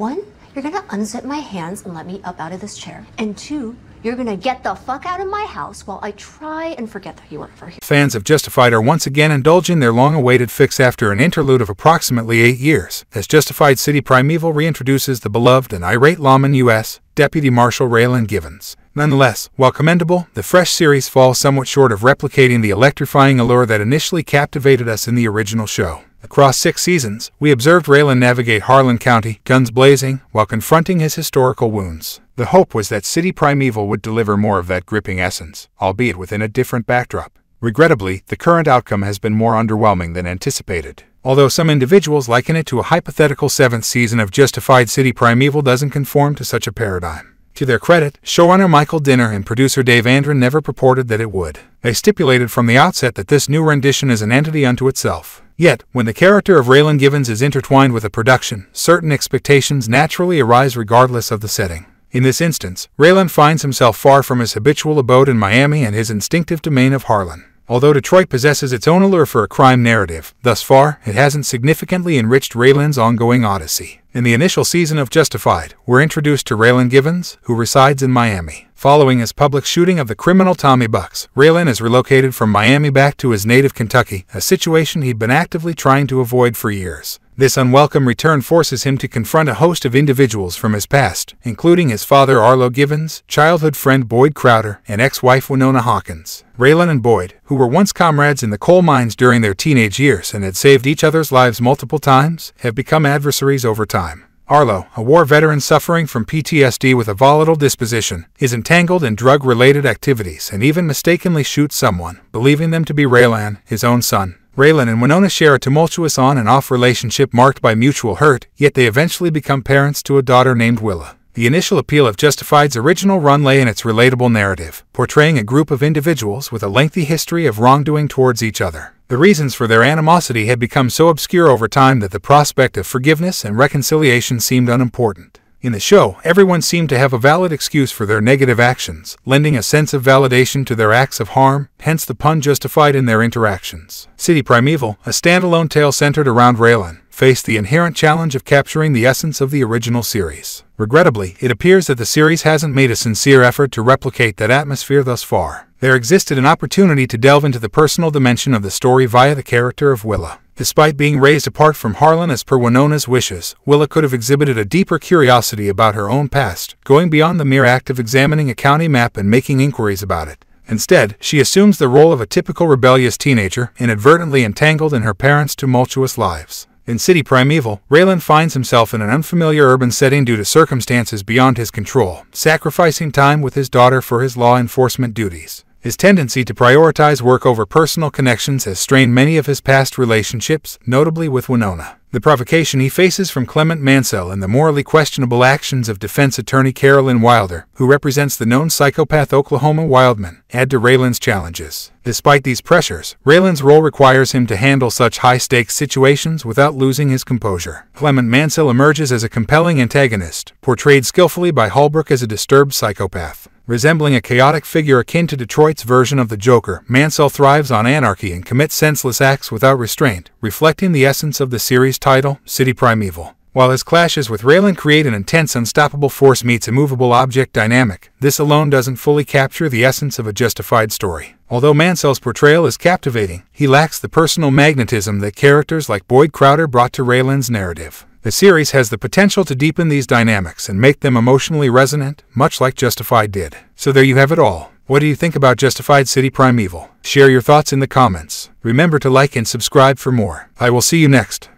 One, you're gonna unzip my hands and let me up out of this chair. And two, you're gonna get the fuck out of my house while I try and forget that you were ever here. Fans of Justified are once again indulging their long-awaited fix after an interlude of approximately 8 years, as Justified City Primeval reintroduces the beloved and irate lawman U.S. Deputy Marshal Raylan Givens. Nonetheless, while commendable, the fresh series falls somewhat short of replicating the electrifying allure that initially captivated us in the original show. Across 6 seasons, we observed Raylan navigate Harlan County, guns blazing, while confronting his historical wounds. The hope was that City Primeval would deliver more of that gripping essence, albeit within a different backdrop. Regrettably, the current outcome has been more underwhelming than anticipated. Although some individuals liken it to a hypothetical 7th season of Justified, City Primeval doesn't conform to such a paradigm. To their credit, showrunner Michael Dinner and producer Dave Andron never purported that it would. They stipulated from the outset that this new rendition is an entity unto itself. Yet, when the character of Raylan Givens is intertwined with a production, certain expectations naturally arise regardless of the setting. In this instance, Raylan finds himself far from his habitual abode in Miami and his instinctive domain of Harlan. Although Detroit possesses its own allure for a crime narrative, thus far, it hasn't significantly enriched Raylan's ongoing odyssey. In the initial season of Justified, we're introduced to Raylan Givens, who resides in Miami. Following his public shooting of the criminal Tommy Bucks, Raylan is relocated from Miami back to his native Kentucky, a situation he'd been actively trying to avoid for years. This unwelcome return forces him to confront a host of individuals from his past, including his father Arlo Givens, childhood friend Boyd Crowder, and ex-wife Winona Hawkins. Raylan and Boyd, who were once comrades in the coal mines during their teenage years and had saved each other's lives multiple times, have become adversaries over time. Arlo, a war veteran suffering from PTSD with a volatile disposition, is entangled in drug-related activities and even mistakenly shoots someone, believing them to be Raylan, his own son. Raylan and Winona share a tumultuous on- and off relationship marked by mutual hurt, yet they eventually become parents to a daughter named Willa. The initial appeal of Justified's original run lay in its relatable narrative, portraying a group of individuals with a lengthy history of wrongdoing towards each other. The reasons for their animosity had become so obscure over time that the prospect of forgiveness and reconciliation seemed unimportant. In the show, everyone seemed to have a valid excuse for their negative actions, lending a sense of validation to their acts of harm, hence the pun justified in their interactions. City Primeval, a standalone tale centered around Raylan, faced the inherent challenge of capturing the essence of the original series. Regrettably, it appears that the series hasn't made a sincere effort to replicate that atmosphere thus far. There existed an opportunity to delve into the personal dimension of the story via the character of Willa. Despite being raised apart from Harlan as per Winona's wishes, Willa could have exhibited a deeper curiosity about her own past, going beyond the mere act of examining a county map and making inquiries about it. Instead, she assumes the role of a typical rebellious teenager, inadvertently entangled in her parents' tumultuous lives. In City Primeval, Raylan finds himself in an unfamiliar urban setting due to circumstances beyond his control, sacrificing time with his daughter for his law enforcement duties. His tendency to prioritize work over personal connections has strained many of his past relationships, notably with Winona. The provocation he faces from Clement Mansell and the morally questionable actions of defense attorney Carolyn Wilder, who represents the known psychopath Oklahoma Wildman, add to Raylan's challenges. Despite these pressures, Raylan's role requires him to handle such high-stakes situations without losing his composure. Clement Mansell emerges as a compelling antagonist, portrayed skillfully by Holbrook as a disturbed psychopath. Resembling a chaotic figure akin to Detroit's version of the Joker, Mansell thrives on anarchy and commits senseless acts without restraint, reflecting the essence of the series title, City Primeval. While his clashes with Raylan create an intense unstoppable force meets immovable object dynamic, this alone doesn't fully capture the essence of a Justified story. Although Mansell's portrayal is captivating, he lacks the personal magnetism that characters like Boyd Crowder brought to Raylan's narrative. The series has the potential to deepen these dynamics and make them emotionally resonant, much like Justified did. So there you have it all. What do you think about Justified City Primeval? Share your thoughts in the comments. Remember to like and subscribe for more. I will see you next.